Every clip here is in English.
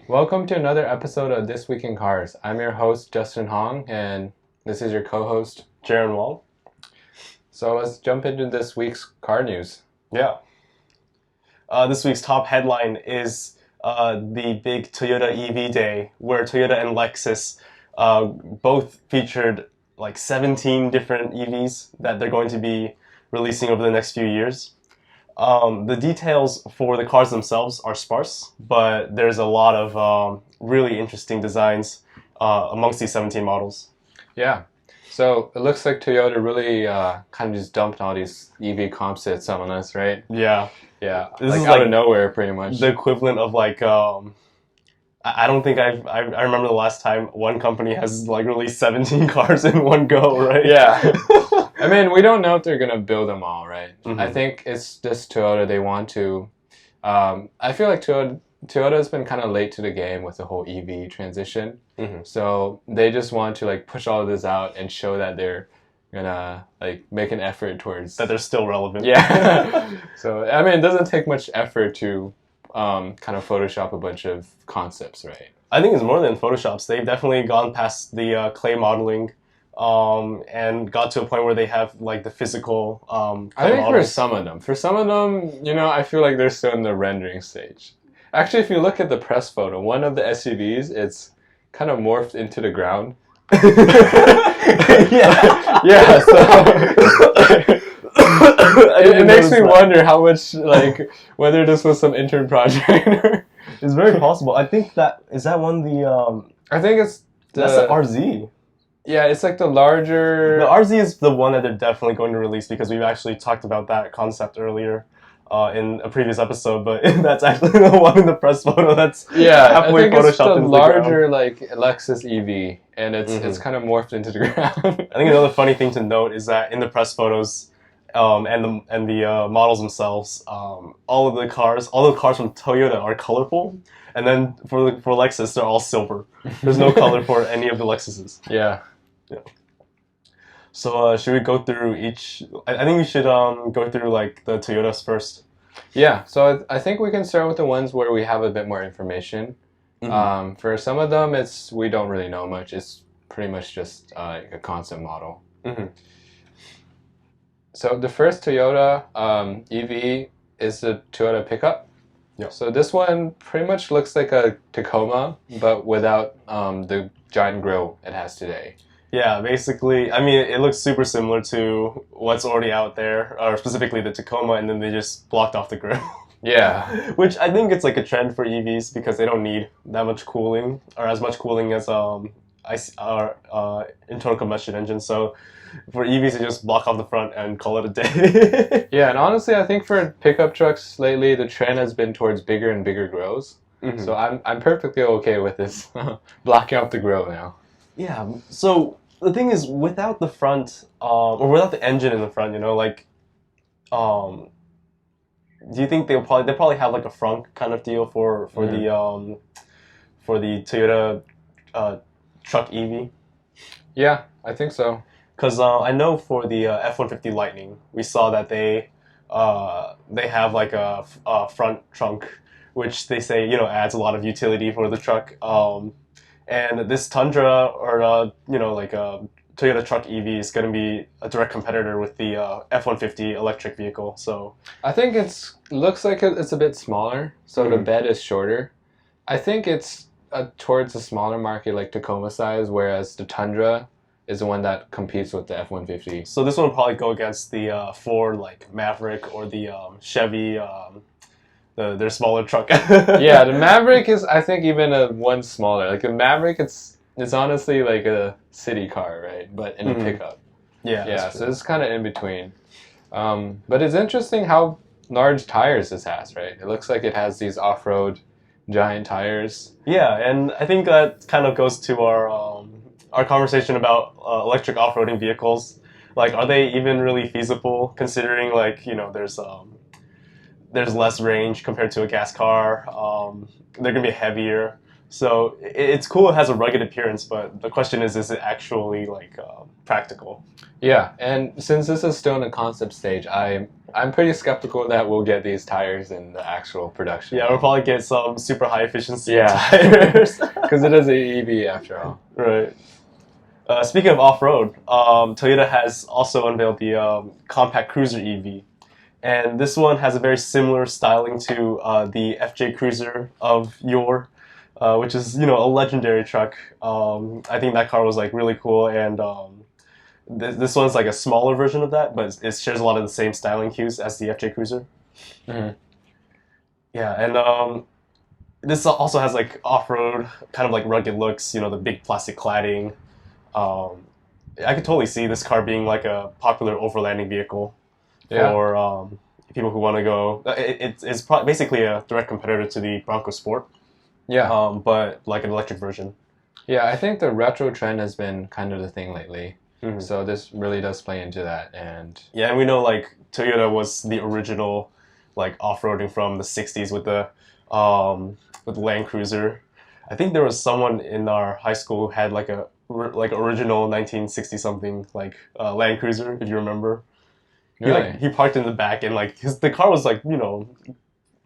Welcome to another episode of This Week in Cars. I'm your host, Justin Hong, and this is your co-host, Jaron Wall. So let's jump into this week's car news. Yeah. This week's top headline is the big Toyota EV day, where Toyota and Lexus both featured like 17 different EVs that they're going to be releasing over the next few years. The details for the cars themselves are sparse, but there's a lot of really interesting designs amongst these 17 models. Yeah, so it looks like Toyota really kind of just dumped all these EV concepts on us, right? Yeah. Yeah, This like is out like of nowhere, pretty much. the equivalent of like I don't think I remember the last time one company has like released 17 cars in one go, right? Yeah. I mean, we don't know if they're gonna build them all, right? Mhm. I think it's just Toyota. They want to. I feel like Toyota's been kind of late to the game with the whole EV transition. Mhm. So they just want to like push all of this out and show that they're gonna like make an effort towards That they're still relevant. Yeah. So I mean, it doesn't take much effort to kind of Photoshop a bunch of concepts, right? I think it's more than Photoshops. They've definitely gone past the clay modeling and got to a point where they have like the physical I think models. for some of them, I feel like they're still in the rendering stage. Actually, if you look at the press photo, one of the SUVs, it's kind of morphed into the ground. Yeah. Yeah. So it makes me wonder how much like whether this was some intern project. It's very possible. I think is that one the I think it's that's the RZ. Yeah, it's like the larger. The RZ is the one that they're definitely going to release because we've actually talked about that concept earlier in a previous episode, but that's actually the one in the press photo that's halfway I think photoshopped it's the into larger like Lexus EV, and it's kind of morphed into the ground. I think another funny thing to note is that in the press photos and the models themselves, all the cars from Toyota are colorful, and then for Lexus they're all silver. There's no color for any of the Lexuses. Yeah. Yeah. So should we go through each? I think we should go through like the Toyotas first. Yeah, so I think we can start with the ones where we have a bit more information. Mhm. For some of them, we don't really know much. It's pretty much just like a concept model. Mhm. So the first Toyota EV is the Toyota pickup. Yeah. So this one pretty much looks like a Tacoma, but without the giant grille it has today. Yeah, basically, I mean, it looks super similar to what's already out there, or specifically the Tacoma, and then they just blocked off the grill. Yeah. Which I think it's like a trend for EVs because they don't need that much cooling, or as much cooling as internal combustion engines. So for EVs, they just block off the front and call it a day. Yeah, and honestly, I think for pickup trucks lately, the trend has been towards bigger and bigger grills. Mhm. So I'm perfectly okay with this blocking off the grill now. Yeah. So the thing is, without the front, or without the engine in the front, do you think they probably have like a frunk kind of deal for the Toyota truck EV? Yeah, I think so. Because I know for the F-150 Lightning, we saw that they have like a front trunk, which they say adds a lot of utility for the truck. And this Tundra or like a Toyota truck EV is going to be a direct competitor with the F-150 electric vehicle. So I think looks like it's a bit smaller, so the Mhm. bed is shorter. I think it's towards a smaller market like Tacoma size, whereas the Tundra is the one that competes with the F-150. So this one will probably go against the Ford like Maverick or the Chevy, their smaller truck. Yeah, the Maverick is I think even one smaller. Like the Maverick, it's honestly like a city car, right? But in a Mhm. pickup. Yeah. Yeah, that's so true. it's kind of in between. But it's interesting how large tires this has, right? It looks like it has these off-road giant tires. Yeah, and I think that kind of goes to our conversation about electric off-roading vehicles. Like, are they even really feasible? Considering like there's less range compared to a gas car. They're gonna be heavier. So it's cool. It has a rugged appearance, but the question is it actually like practical? Yeah, and since this is still in the concept stage, I'm pretty skeptical that we'll get these tires in the actual production. Yeah, we'll probably get some super high efficiency Yeah. tires. Because it is an EV after all. Right. Speaking of off-road, Toyota has also unveiled the compact cruiser EV. And this one has a very similar styling to the FJ Cruiser of yore, which is, you know, a legendary truck. I think that car was like really cool, and this one's like a smaller version of that, but it shares a lot of the same styling cues as the FJ Cruiser. Mm-hmm. Yeah, and this also has like off-road kind of like rugged looks, you know, the big plastic cladding. I could totally see this car being like a popular overlanding vehicle for people who want to go. It's basically a direct competitor to the Bronco Sport. Yeah. But like an electric version. Yeah, I think the retro trend has been kind of the thing lately. Mm-hmm. So this really does play into that. And yeah, and we know like Toyota was the original like off-roading from the 60s with the Land Cruiser. I think there was someone in our high school who had like a original 1960 something like Land Cruiser, if you remember. really? He parked in the back, and like the car was like, you know,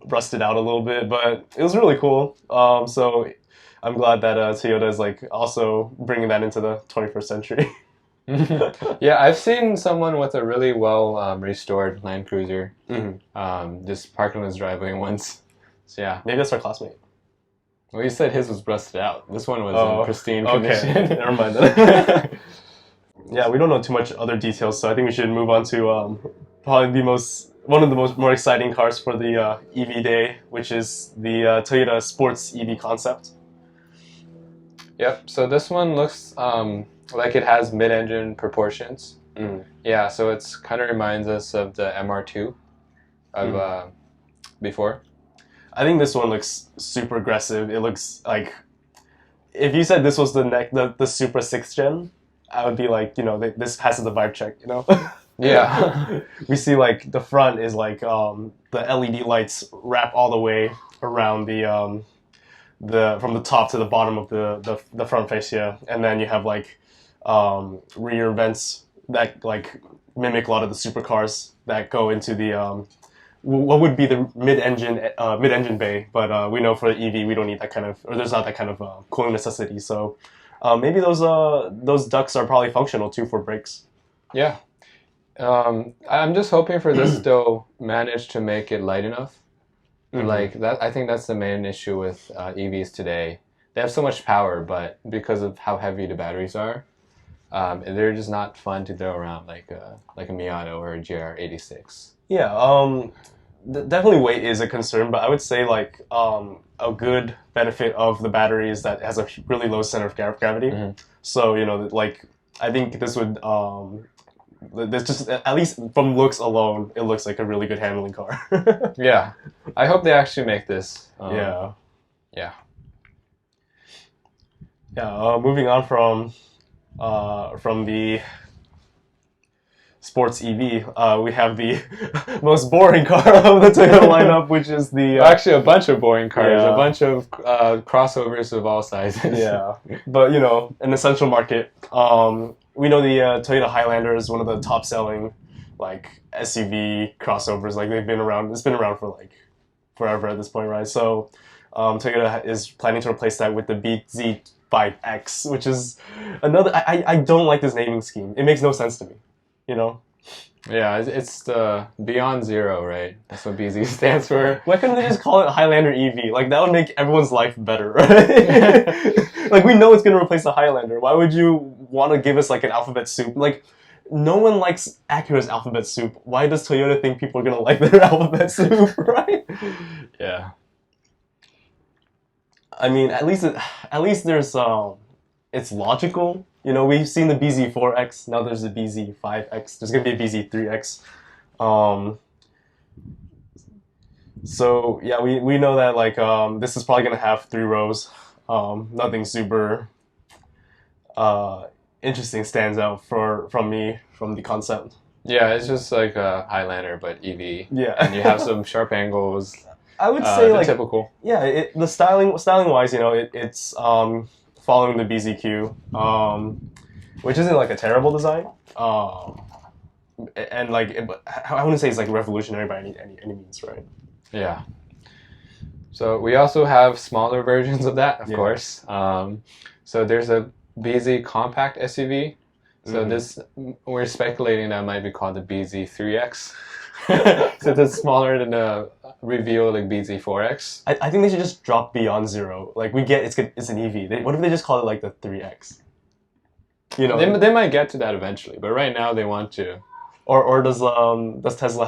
rusted out a little bit, but it was really cool. So I'm glad that Toyota is like also bringing that into the 21st century. Yeah, I've seen someone with a really well restored Land Cruiser just parked on his driveway once. So yeah. Maybe that's our classmate. Well, you said his was rusted out. This one was in pristine condition. Okay. Never mind then. Yeah, we don't know too much other details, so I think we should move on to probably one of the more exciting cars for the EV day, which is the Toyota Sports EV concept. Yep. So this one looks like it has mid-engine proportions. Yeah. So it's kind of reminds us of the MR2 of before. I think this one looks super aggressive. It looks like if you said this was the Supra 6th gen, I would be like, you know, this passes the vibe check, you know? Yeah. We see like the front is like the LED lights wrap all the way around the from the top to the bottom of the front fascia, and then you have like rear vents that like mimic a lot of the supercars that go into the what would be the mid-engine bay, but we know for the EV we don't need that kind of, or there's not that kind of cooling necessity. So maybe those ducts are probably functional too for brakes. Yeah. I'm just hoping for this to manage to make it light enough. Like that, I think that's the main issue with EVs today. They have so much power, but because of how heavy the batteries are, they're just not fun to throw around like a Miata or a GR86. Yeah, definitely weight is a concern, but I would say like a good benefit of the battery is that it has a really low center of gravity. So, you know, like I think this would this just, at least from looks alone, it looks like a really good handling car. Yeah, I hope they actually make this. Yeah. Moving on from the sports EV, we have the most boring car of the Toyota lineup, which is the actually a bunch of boring cars, Yeah. a bunch of crossovers of all sizes. Yeah, but you know, an essential market. We know the Toyota Highlander is one of the top selling like SUV crossovers. Like they've been around. It's been around for like forever at this point, right? So Toyota is planning to replace that with the BZ5X, which is another. I don't like this naming scheme. It makes no sense to me. You know. Yeah, it's the Beyond Zero, right? That's what BZ stands for. Why couldn't they just call it Highlander EV? Like, that would make everyone's life better, right? Like, we know it's going to replace the Highlander. Why would you want to give us, like, an alphabet soup? Like, no one likes Acura's alphabet soup. Why does Toyota think people are going to like their alphabet soup, right? Yeah. I mean, at least there's, it's logical. You know, we've seen the BZ4X, now there's the BZ5X, there's going to be a BZ3X. So, yeah, we know that, like, this is probably going to have 3 rows. Nothing super interesting stands out from me, from the concept. Yeah, it's just like a Highlander, but EV. Yeah. And you have some sharp angles. I would say, like, typical. Yeah, the styling-wise, you know, it's following the BZQ, which isn't like a terrible design. and like I wouldn't say it's like revolutionary by any means, right? Yeah. So we also have smaller versions of that, of Yeah. course. So there's a BZ compact SUV. So this, we're speculating that might be called the BZ3X. Since it's smaller than the revealed like BZ4X. I think they should just drop beyond zero. Like we get it's an EV. What if they just call it like the 3X? You know, They might get to that eventually, but right now they want to. or does Tesla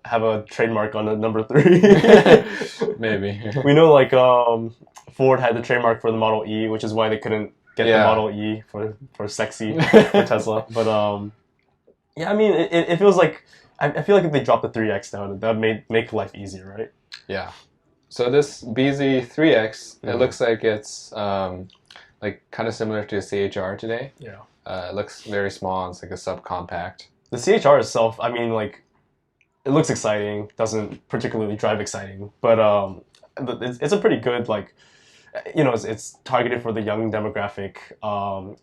have a trademark on the number 3? Maybe. We know like Ford had the trademark for the Model E, which is why they couldn't get the Model E for sexy for Tesla. But yeah, I mean it feels like I feel like if they drop the 3X now, that would make life easier, right? Yeah. So this BZ3X, it looks like it's like kind of similar to a CHR today. Yeah. It looks very small. It's like a subcompact. The CHR itself, I mean, like, it looks exciting. Doesn't particularly drive exciting, but it's a pretty good, like, you know, it's targeted for the young demographic.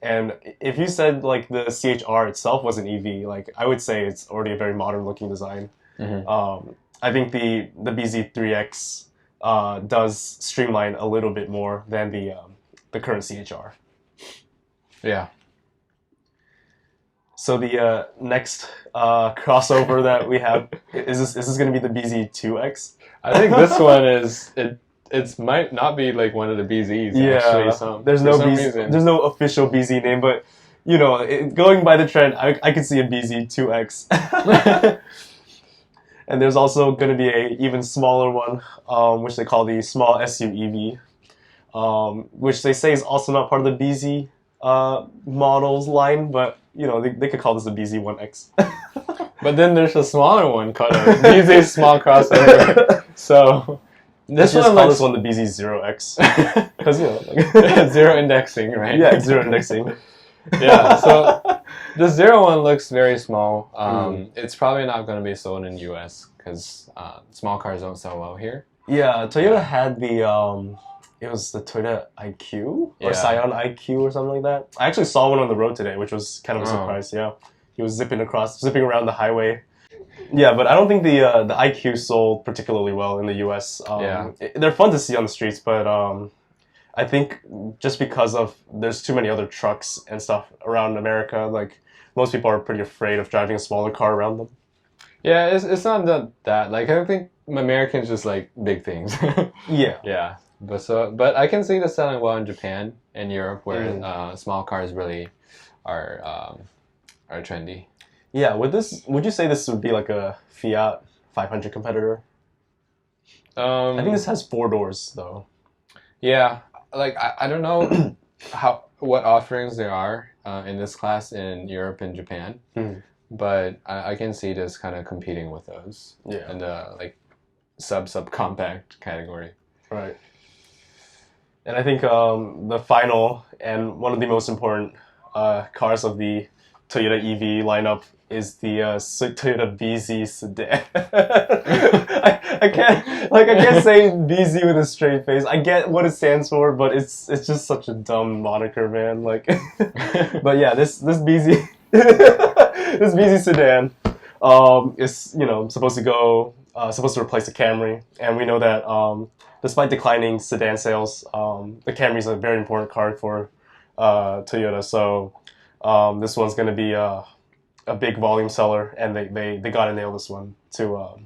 And if you said like the CHR itself was an EV, like I would say it's already a very modern looking design. I think the BZ3X does streamline a little bit more than the current CHR. Yeah. So the next crossover that we have is this going to be the BZ2X? I think this one is it might not be like one of the BZs. Yeah, actually, there's no official BZ name, but you know, going by the trend, I could see a BZ2X. And there's also going to be a even smaller one, which they call the small SUEV, which they say is also not part of the BZ models line, but you know, they could call this a BZ1X. But then there's a smaller one called a BZ small crossover. So this one call this one the BZ0X because you know, like zero indexing, right? Yeah, zero indexing. Yeah. So the zero one looks very small. It's probably not going to be sold in the US because small cars don't sell well here. Yeah, Toyota had the it was the Toyota IQ or Scion IQ or something like that. I actually saw one on the road today, which was kind of a surprise. Yeah, he was zipping around the highway. Yeah, but I don't think the IQ sold particularly well in the US. They're fun to see on the streets, but I think just because of there's too many other trucks and stuff around America, like most people are pretty afraid of driving a smaller car around them. Yeah, it's not that like I think Americans just like big things. Yeah. But I can see this selling well in Japan and Europe, where small cars really are trendy. Yeah, would you say this would be like a Fiat 500 competitor? I think this has 4 doors though. Yeah, like I don't know what offerings there are in this class in Europe and Japan, but I can see this kind of competing with those in the like subcompact category. Right. And I think the final and one of the most important cars of the Toyota EV lineup is the Toyota BZ Sedan. I can't say BZ with a straight face. I get what it stands for, but it's just such a dumb moniker, man. Like, but yeah, this BZ this BZ Sedan is, you know, supposed to replace the Camry, and we know that despite declining sedan sales, the Camry is a very important car for Toyota. So this one's going to be a big volume seller, and they got to nail this one to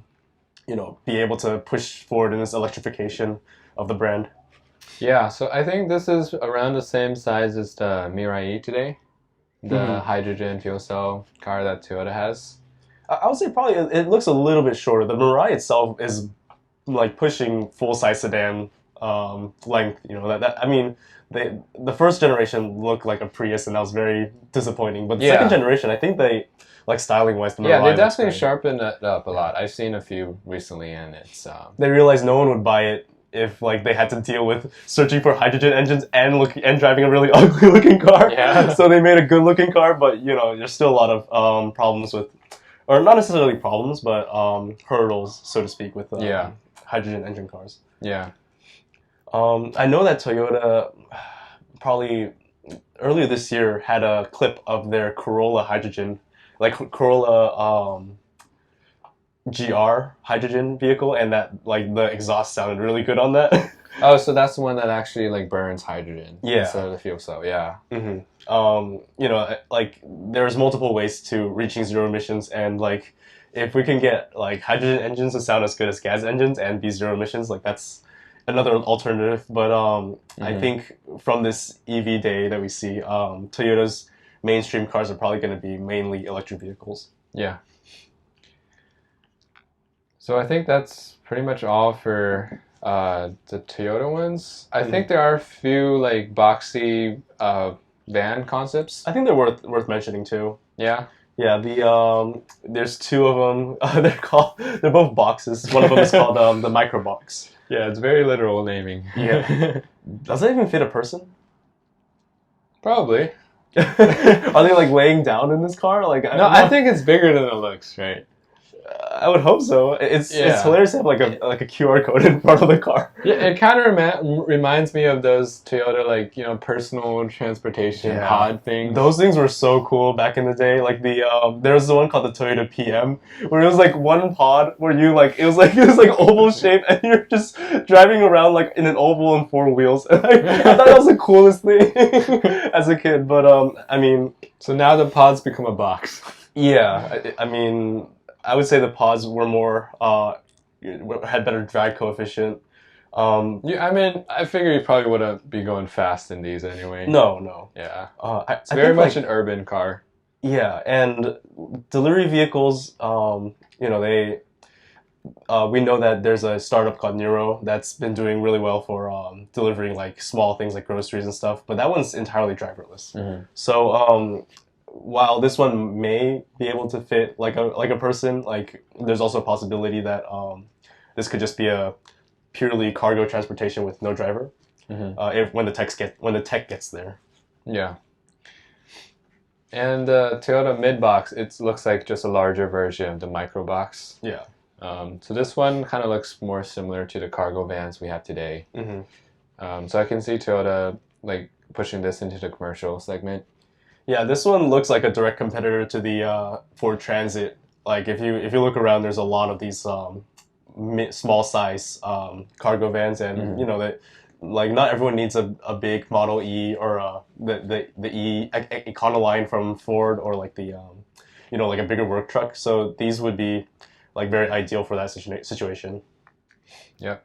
you know, be able to push forward in this electrification of the brand. Yeah, so I think this is around the same size as the Mirai today, the hydrogen fuel cell car that Toyota has. I would say probably it looks a little bit shorter. The Mirai itself is like pushing full-size sedan length. You know, that I mean, the first generation looked like a Prius, and that was very disappointing. But the second generation, I think they, like styling-wise, the Mirai they definitely sharpened it up a lot. I've seen a few recently, and it's they realized no one would buy it if like they had to deal with searching for hydrogen engines and driving a really ugly looking car. Yeah. So they made a good looking car, but you know, there's still a lot of problems with, or not necessarily problems, but hurdles, so to speak, with hydrogen engine cars. Yeah. I know that Toyota probably earlier this year had a clip of their Corolla hydrogen, like Corolla GR hydrogen vehicle, and that like the exhaust sounded really good on that. Oh, so that's the one that actually like burns hydrogen Yeah. instead of the fuel cell. Yeah. You know, like there's multiple ways to reaching zero emissions, and like if we can get like hydrogen engines to sound as good as gas engines and be zero emissions, like that's another alternative. But I think from this EV day that we see, Toyota's mainstream cars are probably going to be mainly electric vehicles. Yeah. So I think that's pretty much all for the Toyota ones. I think there are a few like boxy van concepts. I think they're worth mentioning too. Yeah. Yeah, there's two of them. They're both boxes. One of them is called the micro box. Yeah, it's very literal naming. Yeah. Does that even fit a person? Probably. Are they like laying down in this car? Like No, I think it's bigger than it looks, right? I would hope so. It's hilarious to have like a QR code in front of the car. Yeah, it kind of reminds me of those Toyota like personal transportation pod things. Those things were so cool back in the day. Like there was the one called the Toyota PM, where it was like one pod where you like it was like oval shape, and you're just driving around like in an oval and four wheels. And I thought that was the coolest thing as a kid. But I mean, so now the pods become a box. Yeah, I mean, I would say the pods were more had better drag coefficient. Yeah, I mean, I figure you probably wouldn't be going fast in these anyway. No. Yeah. It's very much an urban car. Yeah, and delivery vehicles, you know, we know that there's a startup called Nero that's been doing really well for delivering like small things like groceries and stuff, but that one's entirely driverless. So while this one may be able to fit like a person, like there's also a possibility that this could just be a purely cargo transportation with no driver. When the tech gets there. Yeah. And the Toyota mid-box, it looks like just a larger version of the micro box. Yeah. So this one kind of looks more similar to the cargo vans we have today. So I can see Toyota like pushing this into the commercial segment. Yeah, this one looks like a direct competitor to the Ford Transit. Like if you look around, there's a lot of these small size cargo vans, and you know that like not everyone needs a big Model E or the E Econoline from Ford, or like the you know, like a bigger work truck. So these would be like very ideal for that situation. Yeah.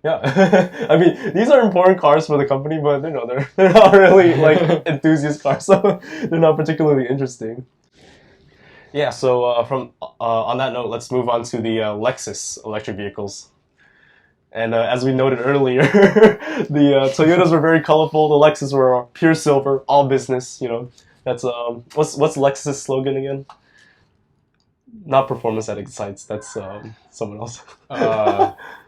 Yeah, I mean, these are important cars for the company, but you know, they're not really like enthusiast cars, so they're not particularly interesting. Yeah, so from on that note, let's move on to the Lexus electric vehicles. And as we noted earlier, the Toyotas were very colorful. The Lexus were pure silver, all business. You know, that's what's Lexus' slogan again? Not performance that excites. That's someone else.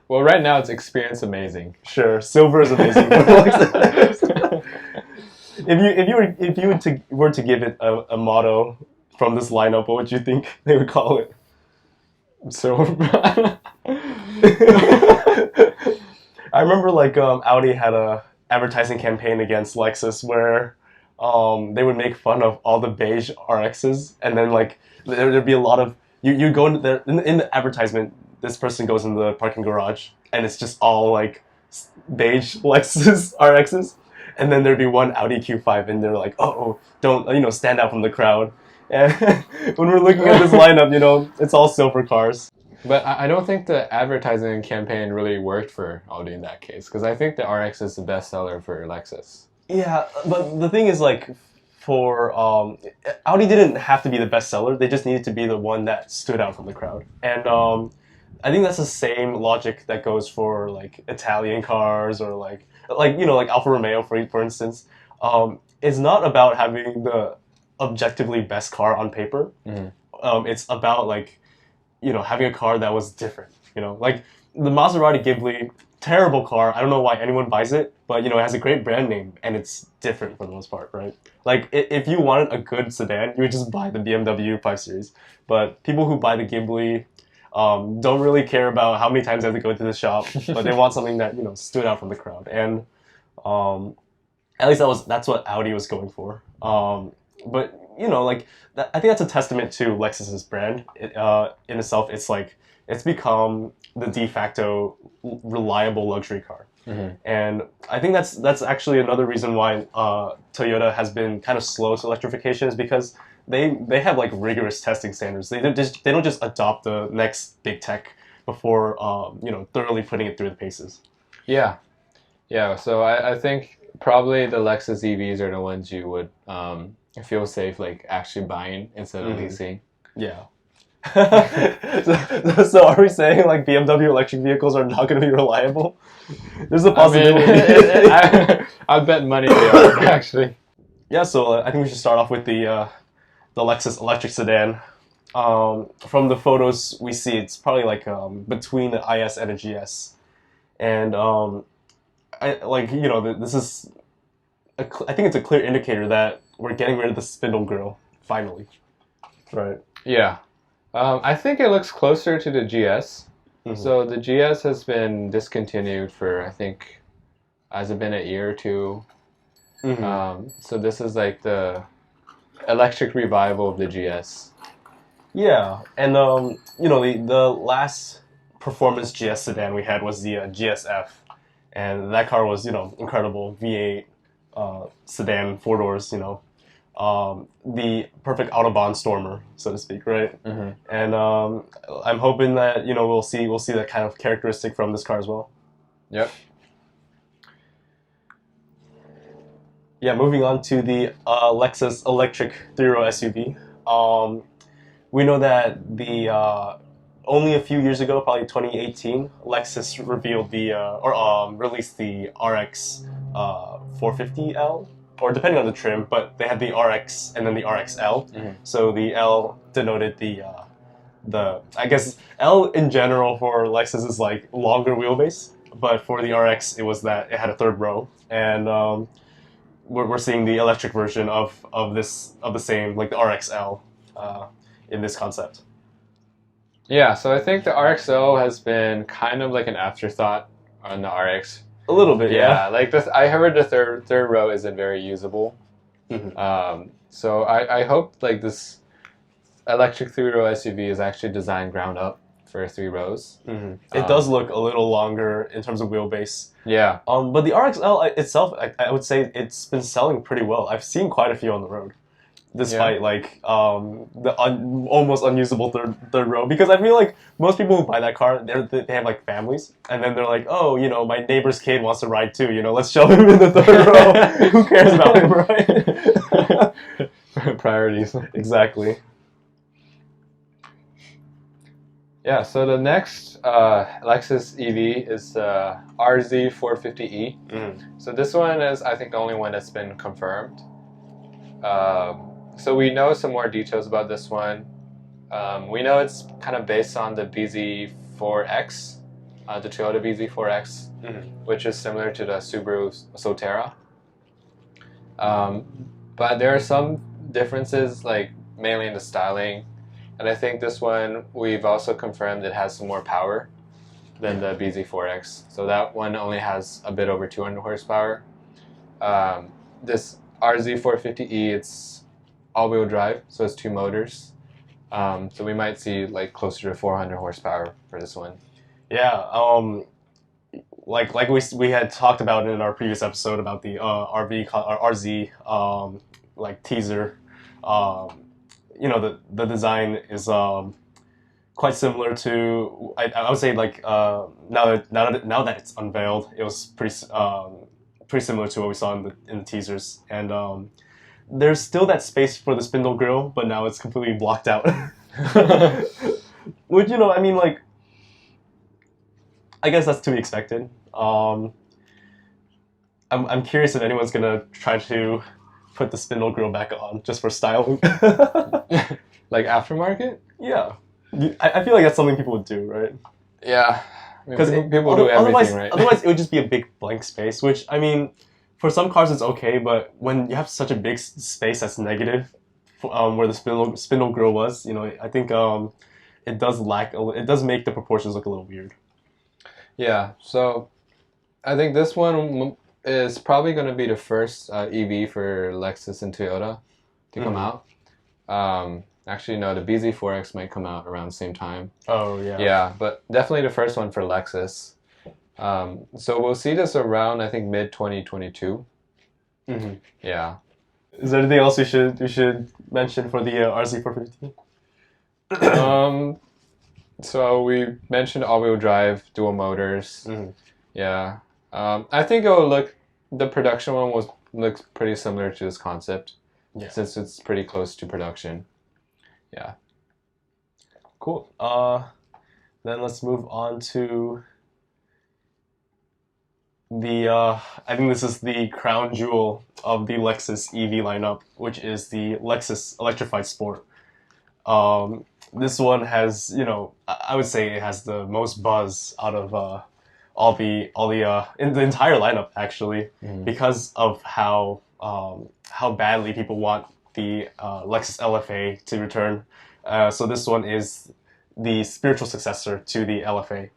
Well, right now it's experience amazing. Sure, silver is amazing. if you were to give it a motto from this lineup, what would you think they would call it? Silver. I remember like Audi had a advertising campaign against Lexus where they would make fun of all the beige RXs, and then like there'd be a lot of you go into there in the advertisement. This person goes in the parking garage, and it's just all like beige Lexus RXs, and then there'd be one Audi Q5, and they're like, "Oh, don't stand out from the crowd." And when we're looking at this lineup, you know, it's all silver cars. But I don't think the advertising campaign really worked for Audi in that case, because I think the RX is the best seller for Lexus. Yeah, but the thing is, like, for Audi didn't have to be the best seller; they just needed to be the one that stood out from the crowd. And I think that's the same logic that goes for like Italian cars, or like you know, like Alfa Romeo for instance. It's not about having the objectively best car on paper. It's about like, you know, having a car that was different. You know, like the Maserati Ghibli, terrible car. I don't know why anyone buys it, but you know, it has a great brand name and it's different for the most part, right? Like if you wanted a good sedan, you would just buy the BMW 5 Series. But people who buy the Ghibli don't really care about how many times they have to go to the shop, but they want something that, you know, stood out from the crowd. And at least that's what Audi was going for. But you know, like I think that's a testament to Lexus's brand. In itself, it's like it's become the de facto reliable luxury car. And I think that's actually another reason why Toyota has been kind of slow to electrification, is because they have like rigorous testing standards. They don't just adopt the next big tech before you know, thoroughly putting it through the paces. Yeah, yeah. So I think probably the Lexus EVs are the ones you would feel safe like actually buying instead of leasing. Yeah. So are we saying like BMW electric vehicles are not going to be reliable? There's a possibility. I bet money they are actually. Yeah, so I think we should start off with the Lexus electric sedan. From the photos we see, it's probably like between the IS and a GS, and I like, you know, this is I think it's a clear indicator that we're getting rid of the spindle grille finally. Right. Yeah. I think it looks closer to the GS. So the GS has been discontinued for, I think, has it been a year or two? So this is like the electric revival of the GS. Yeah, and you know, the last performance GS sedan we had was the GSF, and that car was, you know, incredible. V8 sedan, 4 doors, you know. The perfect Autobahn stormer, so to speak, right? And I'm hoping that, you know, we'll see that kind of characteristic from this car as well. Yep. Yeah, moving on to the Lexus electric 3-row SUV. We know that the only a few years ago, probably 2018, Lexus revealed released the RX 450L. Or depending on the trim, but they had the RX and then the RXL. So the L denoted the I guess L in general for Lexus is like longer wheelbase, but for the RX it was that it had a 3rd row, and we're seeing the electric version of the same, like the RXL in this concept. Yeah, so I think the RXL has been kind of like an afterthought on the RX. A little bit, yeah. Like this, I heard the third row isn't very usable. So I hope like this electric 3-row SUV is actually designed ground up for 3 rows. It does look a little longer in terms of wheelbase. Yeah. But the RXL itself, I would say it's been selling pretty well. I've seen quite a few on the road, despite like the almost unusable third row. Because I feel like most people who buy that car, they have like families, and then they're like, oh, you know, my neighbor's kid wants to ride too. You know, let's shove him in the 3rd row. Who cares about him, right? Priorities. Exactly. Yeah. So the next Lexus EV is the RZ450e. So this one is, I think, the only one that's been confirmed. So we know some more details about this one. We know it's kind of based on the BZ4X, the Toyota BZ4X, which is similar to the Subaru Solterra. But there are some differences, like mainly in the styling. And I think this one, we've also confirmed it has some more power than the BZ4X. So that one only has a bit over 200 horsepower. This RZ450e, it's all-wheel drive, so it's 2 motors. So we might see like closer to 400 horsepower for this one. Yeah, like we had talked about in our previous episode about the RZ like teaser. You know, the design is quite similar to, I would say, like now that it's unveiled, it was pretty similar to what we saw in the teasers, and there's still that space for the spindle grille, but now it's completely blocked out. Which, you know, I mean, like, I guess that's to be expected. I'm curious if anyone's gonna try to put the spindle grille back on just for styling. Like aftermarket? Yeah, I feel like that's something people would do, right? Yeah, Because people do everything, right? Otherwise, it would just be a big blank space. Which, I mean, for some cars it's okay, but when you have such a big space that's negative, where the spindle grille was, you know, I think it does make the proportions look a little weird. Yeah, so I think this one is probably going to be the first EV for Lexus and Toyota to come out. Actually, no, the BZ4X might come out around the same time. Oh, yeah. Yeah, but definitely the first one for Lexus. So we'll see this around, I think, mid-2022. Mm-hmm. Yeah. Is there anything else we should mention for the RZ450? So we mentioned all-wheel drive, dual motors. Mm-hmm. Yeah. I think the production one looks pretty similar to this concept. Yeah. Since it's pretty close to production. Yeah. Cool. Then let's move on to the I think this is the crown jewel of the Lexus EV lineup, which is the Lexus Electrified Sport. This one has, I would say it has the most buzz out of in the entire lineup actually, because of how badly people want the Lexus LFA to return. So this one is the spiritual successor to the LFA.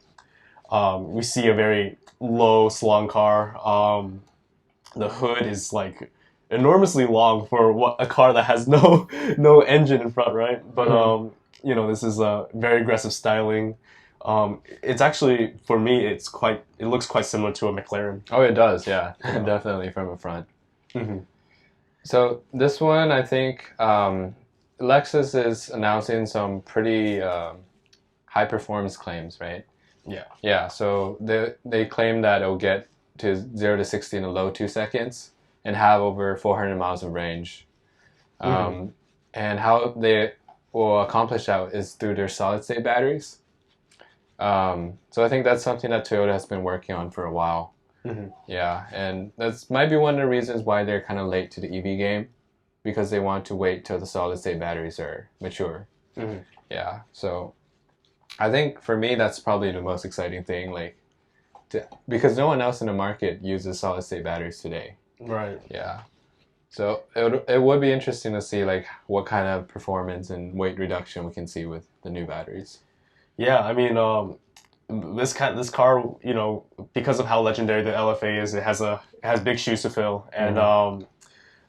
We see a very low slung car. The hood is like enormously long for a car that has no engine in front, right? But this is a very aggressive styling. It's actually, for me, it looks quite similar to a McLaren. Oh, it does, yeah. Definitely from the front. Mm-hmm. So this one, I think Lexus is announcing some pretty high performance claims, right? Yeah. Yeah, so they claim that it'll get to 0 to 60 in the low 2 seconds and have over 400 miles of range. And how they will accomplish that is through their solid-state batteries. So I think that's something that Toyota has been working on for a while. Yeah, and that's might be one of the reasons why they're kind of late to the EV game, because they want to wait till the solid-state batteries are mature. Yeah, so I think for me that's probably the most exciting thing, because no one else in the market uses solid-state batteries today. Right. Yeah. So it would be interesting to see what kind of performance and weight reduction we can see with the new batteries. Yeah, I mean, this car, because of how legendary the LFA is, it has big shoes to fill, and I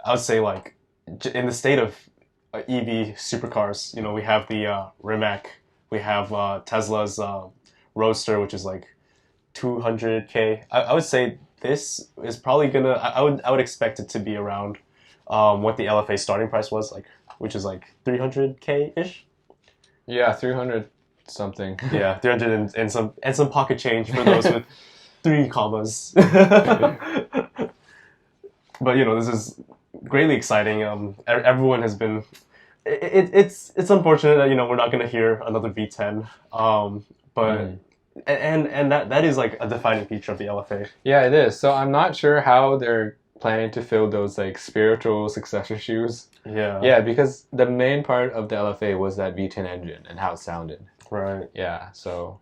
would say in the state of EV supercars, we have the Rimac, we have Tesla's Roadster, which is 200K. I would say this is probably gonna. I would expect it to be around what the LFA starting price was, which is 300K ish. Yeah, 300 something. Yeah, 300 and some pocket change for those with 3 commas. But this is greatly exciting. Everyone has been. It's unfortunate that we're not going to hear another V10. But and that is a defining feature of the LFA. Yeah, it is. So I'm not sure how they're planning to fill those spiritual successor shoes. Yeah. Yeah, because the main part of the LFA was that V10 engine and how it sounded. Right. Yeah. So,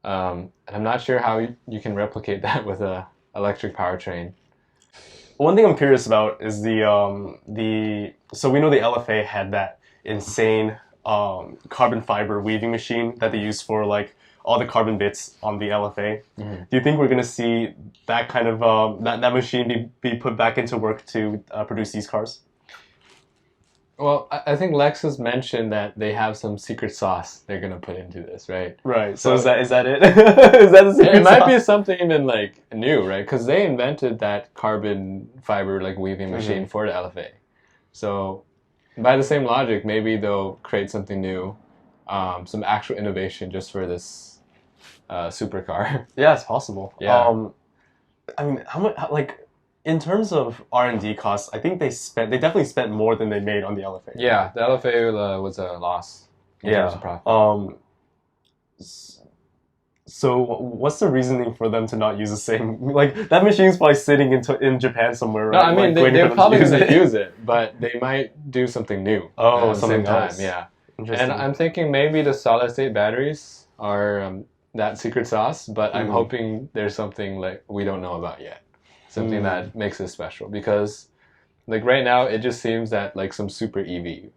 and I'm not sure how you can replicate that with a electric powertrain. One thing I'm curious about is so we know the LFA had that insane carbon fiber weaving machine that they use for all the carbon bits on the LFA. Do you think we're going to see that kind of that machine be put back into work to produce these cars? Well, I think Lexus mentioned that they have some secret sauce they're going to put into this, right? Right. So is that it? Is that the secret It might sauce? be something even new, right? Because they invented that carbon fiber weaving machine for the LFA. So by the same logic, maybe they'll create something new, some actual innovation just for this supercar. Yeah, it's possible. Yeah. I mean, how much in terms of R&D costs, I think they definitely spent more than they made on the LFA. Yeah, the LFA was a loss in terms of profit. So what's the reasoning for them to not use the same? That machine's probably sitting in Japan somewhere, right? No, I mean they're probably going to use it, but they might do something new. Oh, at the something same time. else. Yeah. Interesting. And I'm thinking maybe the solid-state batteries are that secret sauce, but I'm hoping there's something we don't know about yet. Something that makes it special, because right now it just seems that some super EV,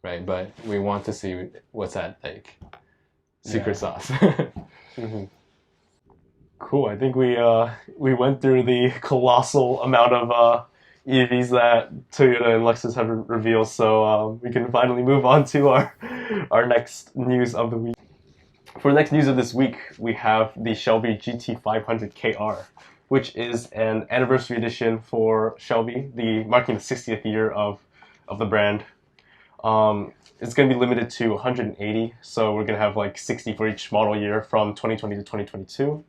right? But we want to see what's that secret sauce. Cool. I think we went through the colossal amount of EVs that Toyota and Lexus have revealed, so we can finally move on to our next news of the week. For the next news of this week, we have the Shelby GT500KR, which is an anniversary edition for Shelby, marking the 60th year of the brand. It's going to be limited to 180, so we're going to have like 60 for each model year from 2020 to 2022.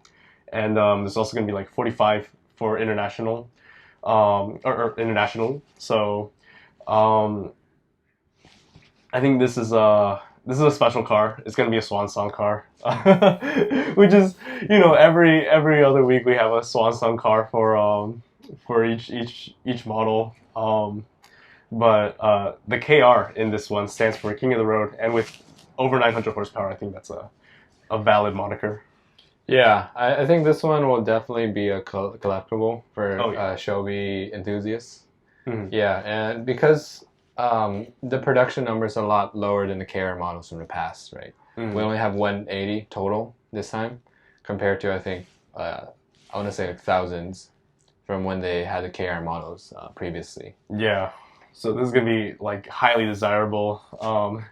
And there's also going to be like 45 for international, or international. So I think this is a special car. It's going to be a swan song car, which is, you know, every other week we have a swan song car for each model. But the KR in this one stands for King of the Road, and with over 900 horsepower, I think that's a valid moniker. Yeah, I think this one will definitely be a collectible for Shelby enthusiasts. Mm-hmm. Yeah, and because the production numbers are a lot lower than the KR models from the past, right? Mm-hmm. We only have 180 total this time, compared to, I think, I want to say like thousands from when they had the KR models previously. Yeah. So this is gonna be like highly desirable.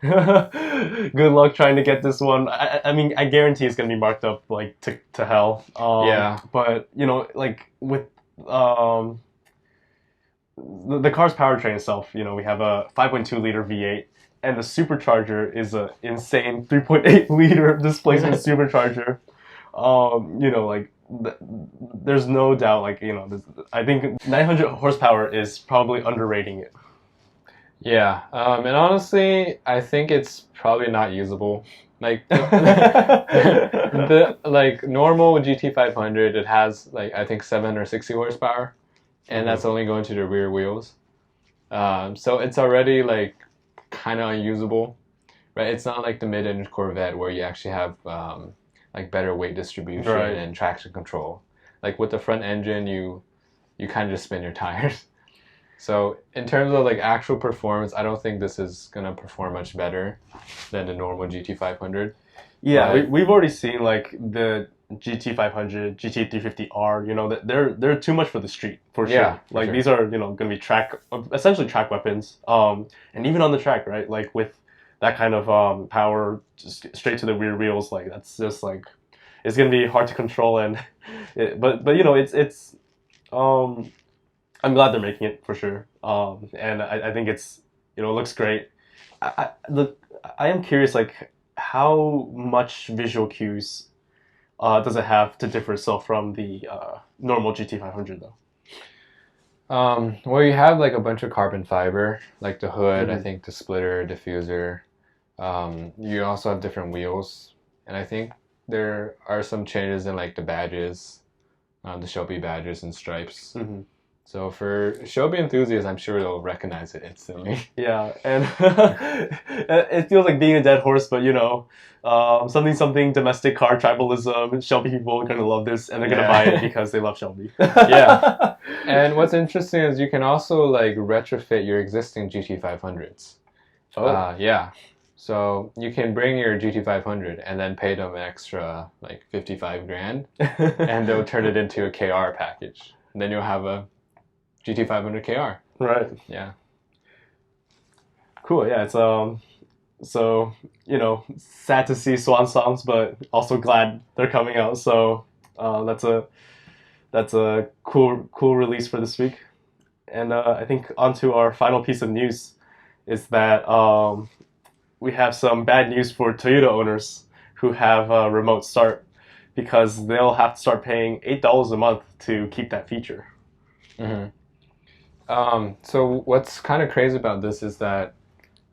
Good luck trying to get this one. I mean, I guarantee it's gonna be marked up like to hell. Yeah. But you know, like with the car's powertrain itself, you know, we have a 5.2 liter V8, and the supercharger is a insane 3.8 liter displacement supercharger. You know, like there's no doubt, like, you know, I think 900 horsepower is probably underrating it. Yeah, and honestly, I think it's probably not usable. Like the like normal GT500, it has like I think 760 horsepower, and that's only going to the rear wheels. So it's already like kind of unusable, right? It's not like the mid-engine Corvette where you actually have like better weight distribution and traction control. Like with the front engine, you kind of just spin your tires. So in terms of like actual performance, I don't think this is gonna perform much better than the normal GT500. Yeah, we've already seen like the GT500, GT350R. You know, that they're too much for the street for sure. Yeah, like sure. these are, you know, gonna be essentially track weapons. And even on the track, right? Like with that kind of power just straight to the rear wheels, like that's just like it's gonna be hard to control. And but you know, it's I'm glad they're making it for sure. And I think it's, you know, it looks great. I am curious, like, how much visual cues does it have to differ itself from the normal GT500 though? Well, you have like a bunch of carbon fiber, like the hood, Mm-hmm. I think the splitter, diffuser. You also have different wheels, and I think there are some changes in like the badges, the Shelby badges and stripes. Mm-hmm. So for Shelby enthusiasts, I'm sure they'll recognize it instantly. Yeah, and it feels like being a dead horse, but you know, something domestic car tribalism. Shelby people are gonna love this, and they're gonna buy it because they love Shelby. Yeah, and what's interesting is you can also like retrofit your existing GT500s. Oh. Yeah. So you can bring your GT500 and then pay them an extra like 55 grand, and they'll turn it into a KR package. And then you'll have a GT500KR. Right. Yeah. Cool. Yeah. It's so, you know, sad to see swan songs, but also glad they're coming out. So that's a cool release for this week. And I think onto our final piece of news is that we have some bad news for Toyota owners who have a remote start, because they'll have to start paying $8 a month to keep that feature. Mm-hmm. So what's kind of crazy about this is that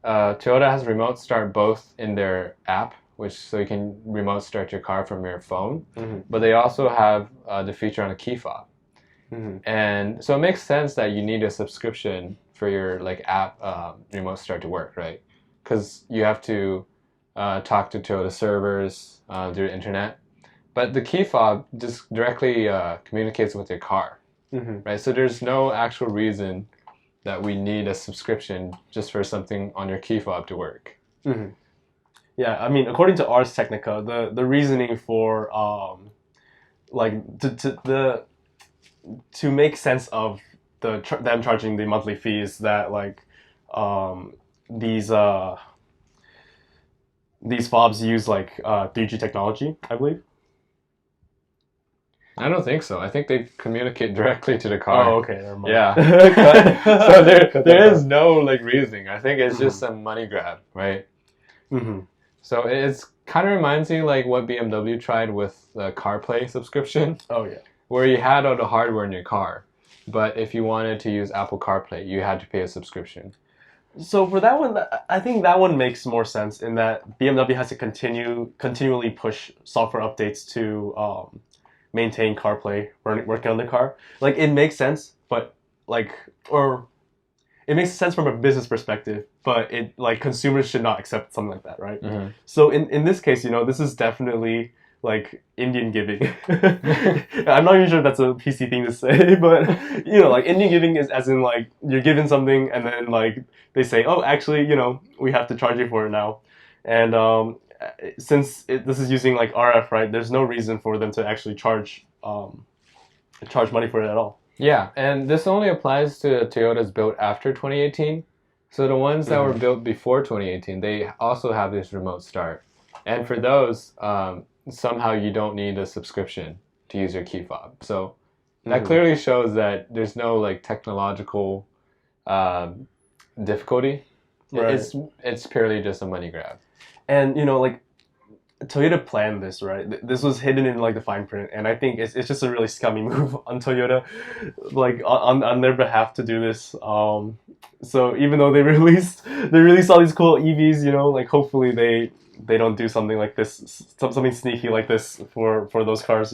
Toyota has remote start both in their app, so you can remote start your car from your phone, but they also have the feature on a key fob. And so it makes sense that you need a subscription for your like app remote start to work, right? Because you have to talk to Toyota servers through the internet. But the key fob just directly communicates with your car, right? So there's no actual reason that we need a subscription just for something on your key fob to work. Yeah, I mean, according to Ars Technica, the reasoning for like to make sense of them charging the monthly fees that like these fobs use like 3G technology, I believe. I don't think so. I think they communicate directly to the car. Oh, okay, never mind. Yeah. So there is no like reasoning. I think it's just a money grab, right? Mm-hmm. So it's kind of reminds me like what BMW tried with the CarPlay subscription. Oh yeah. Where you had all the hardware in your car, but if you wanted to use Apple CarPlay, you had to pay a subscription. So for that one, I think that one makes more sense in that BMW has to continually push software updates to maintain CarPlay working on the car. Like it makes sense, but it makes sense from a business perspective, but it like consumers should not accept something like that, right? Mm-hmm. So in this case, this is definitely like Indian giving. I'm not even sure if that's a PC thing to say, but like Indian giving is as in like you're given something and then like they say, oh, actually, we have to charge you for it now, and since this is using like RF, right? There's no reason for them to actually charge money for it at all. Yeah, and this only applies to Toyotas built after 2018. So the ones that were built before 2018, they also have this remote start. And for those, somehow you don't need a subscription to use your key fob. So that clearly shows that there's no like technological difficulty. Right. It's purely just a money grab. And like Toyota planned this, right? This was hidden in like the fine print, and I think it's just a really scummy move on Toyota, like on their behalf to do this. So even though they released all these cool EVs, like hopefully they don't do something like this, something sneaky like this for those cars,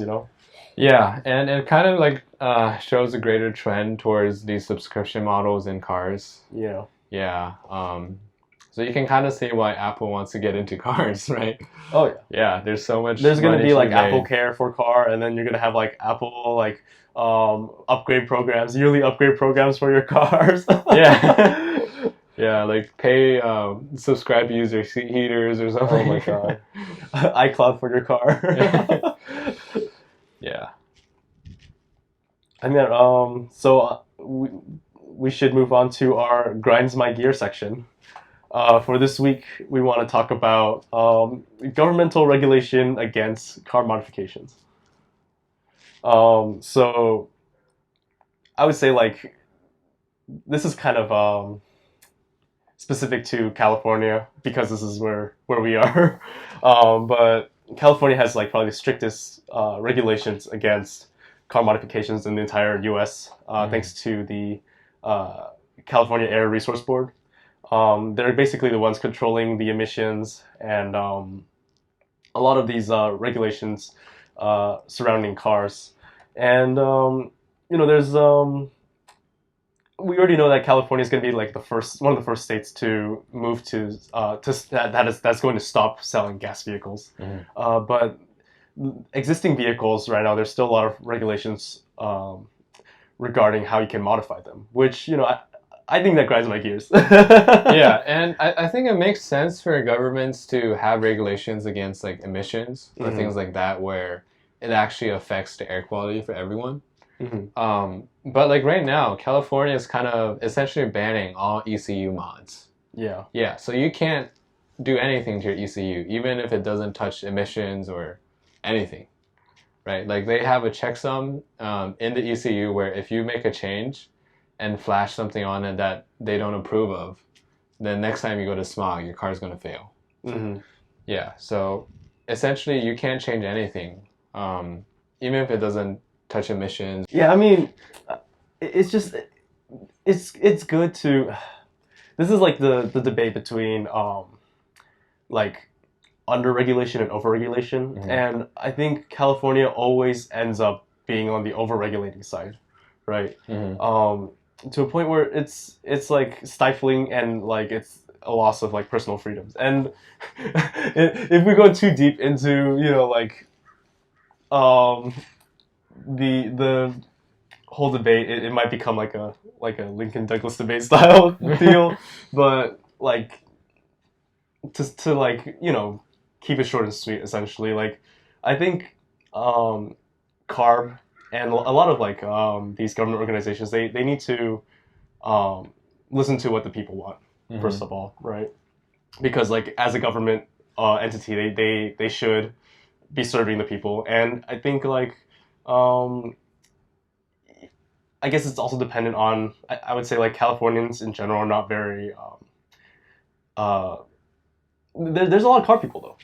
Yeah, and it kind of like shows a greater trend towards these subscription models in cars. Yeah. Yeah. So you can kind of see why Apple wants to get into cars, right? Oh yeah. Yeah, there's so much. There's going to be like made. Apple Care for car, and then you're going to have like Apple like upgrade programs, yearly upgrade programs for your cars. Yeah. Yeah, like pay subscribe to use your seat heaters or something. Oh my god. iCloud for your car. Yeah. And then so we should move on to our grinds my gear section. For this week, we want to talk about governmental regulation against car modifications. So I would say like this is kind of specific to California because this is where we are. But California has like probably the strictest regulations against car modifications in the entire U.S. Thanks to the California Air Resource Board. They're basically the ones controlling the emissions and a lot of these regulations surrounding cars. And there's we already know that California is going to be like one of the first states to move to that's going to stop selling gas vehicles. But existing vehicles right now, there's still a lot of regulations regarding how you can modify them, which I think that grinds my gears. Yeah, and I think it makes sense for governments to have regulations against like emissions or things like that where it actually affects the air quality for everyone. But like right now, California is kind of essentially banning all ECU mods. Yeah. Yeah, so you can't do anything to your ECU, even if it doesn't touch emissions or anything, right? Like they have a checksum in the ECU where if you make a change and flash something on it that they don't approve of, then next time you go to smog, your car's going to fail. Yeah, so essentially you can't change anything, even if it doesn't touch emissions. Yeah, I mean, it's just, it's good to, this is like the debate between like under regulation and over regulation. And I think California always ends up being on the over regulating side, right? To a point where it's like stifling and like it's a loss of like personal freedoms. And if we go too deep into like the whole debate, it might become like a Lincoln Douglas debate style deal. But like to like keep it short and sweet, essentially, like I think CARB and a lot of like these government organizations, they need to listen to what the people want, first of all, right? Because like as a government entity, they should be serving the people, and I think like I guess it's also dependent on, I would say like Californians in general are not very there's a lot of car people though.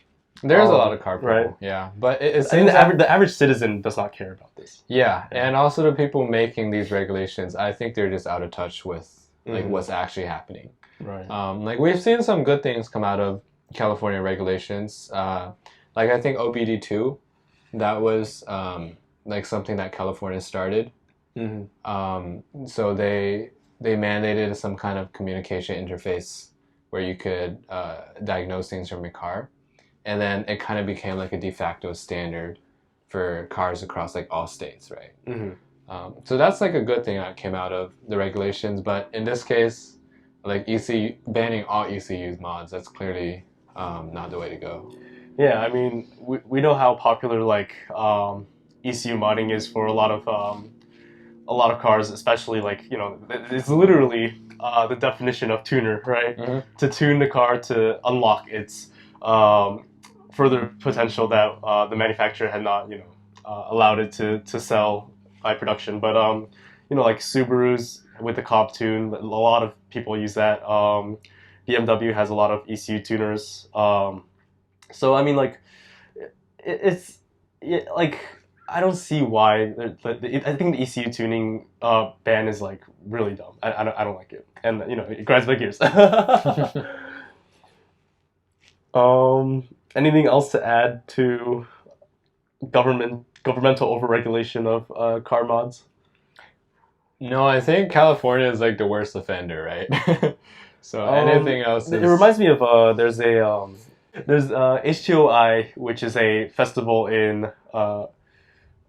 There's a lot of car people, right? Yeah, but it I mean, seems the average citizen does not care about this. Yeah, and also the people making these regulations, I think they're just out of touch with like what's actually happening. Right. Like we've seen some good things come out of California regulations. Like I think OBD2, that was like something that California started. So they mandated some kind of communication interface where you could diagnose things from your car, and then it kind of became like a de facto standard for cars across like all states, right? So that's like a good thing that came out of the regulations. But in this case, like banning all ECUs mods, that's clearly not the way to go. Yeah, I mean, we know how popular like ECU modding is for a lot of cars, especially like, you know, it's literally the definition of tuner, right? To tune the car to unlock its further potential that the manufacturer had not, you know, allowed it to sell by production. But you know, like Subarus with the Cobb tune, a lot of people use that. BMW has a lot of ECU tuners. So I mean, like, it's like, I don't see why. I think the ECU tuning ban is like really dumb. I don't like it, and you know, it grinds my gears. Anything else to add to governmental overregulation of car mods? No, I think California is like the worst offender, right? So anything else? It reminds me of there's H2OI, which is a festival in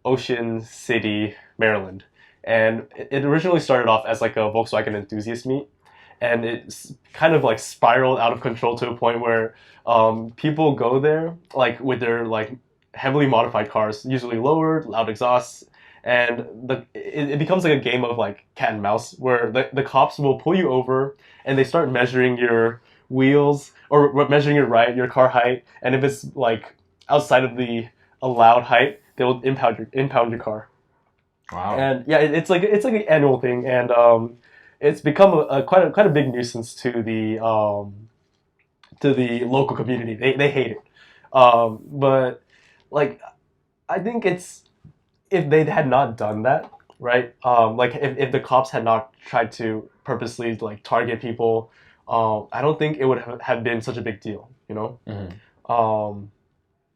Ocean City, Maryland, and it originally started off as like a Volkswagen enthusiast meet, and it's kind of like spiraled out of control to a point where people go there like with their like heavily modified cars, usually lowered, loud exhausts, and it becomes like a game of like cat and mouse where the cops will pull you over and they start measuring your wheels or measuring your car height, and if it's like outside of the allowed height, they will impound your car. Wow. And yeah, it's like an annual thing, and it's become quite a big nuisance to the local community. They hate it. But like, I think it's, if they had not done that, right? Like if the cops had not tried to purposely like target people, I don't think it would have been such a big deal, you know?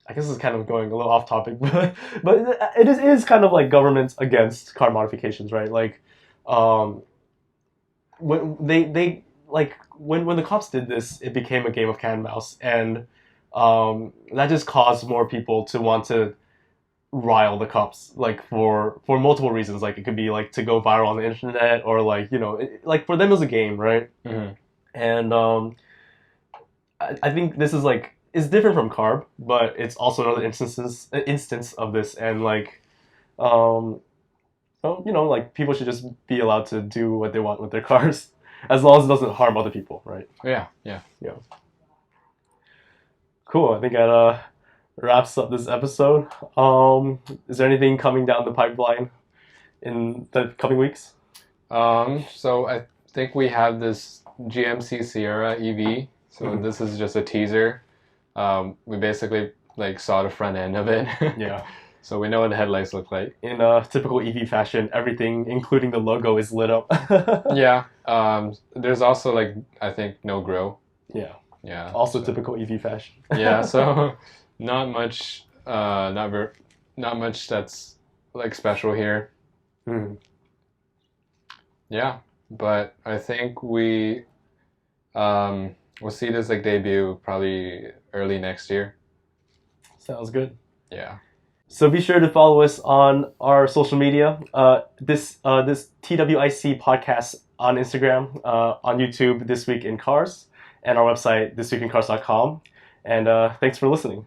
I guess it's kind of going a little off topic, but it is kind of like governments against car modifications, right? Like, when they like when the cops did this, it became a game of cat and mouse, and that just caused more people to want to rile the cops, like for multiple reasons. Like it could be like to go viral on the internet, or like, you know, like for them it was a game, right? And I think this is like, it's different from carb, but it's also another instance of this, and like, so, you know, like people should just be allowed to do what they want with their cars, as long as it doesn't harm other people, right? Yeah. Cool. I think that wraps up this episode. Is there anything coming down the pipeline in the coming weeks? So I think we have this GMC Sierra EV. So this is just a teaser. We basically like saw the front end of it. Yeah. So we know what the headlights look like. In typical EV fashion, everything, including the logo, is lit up. Yeah. There's also like, I think, no grill. Yeah. Yeah. Also typical EV fashion. Yeah. So not much. Not much that's like special here. Yeah. But I think we'll see this like debut probably early next year. Sounds good. Yeah. So be sure to follow us on our social media. This TWIC podcast on Instagram, on YouTube, This Week in Cars, and our website, thisweekincars.com. And thanks for listening.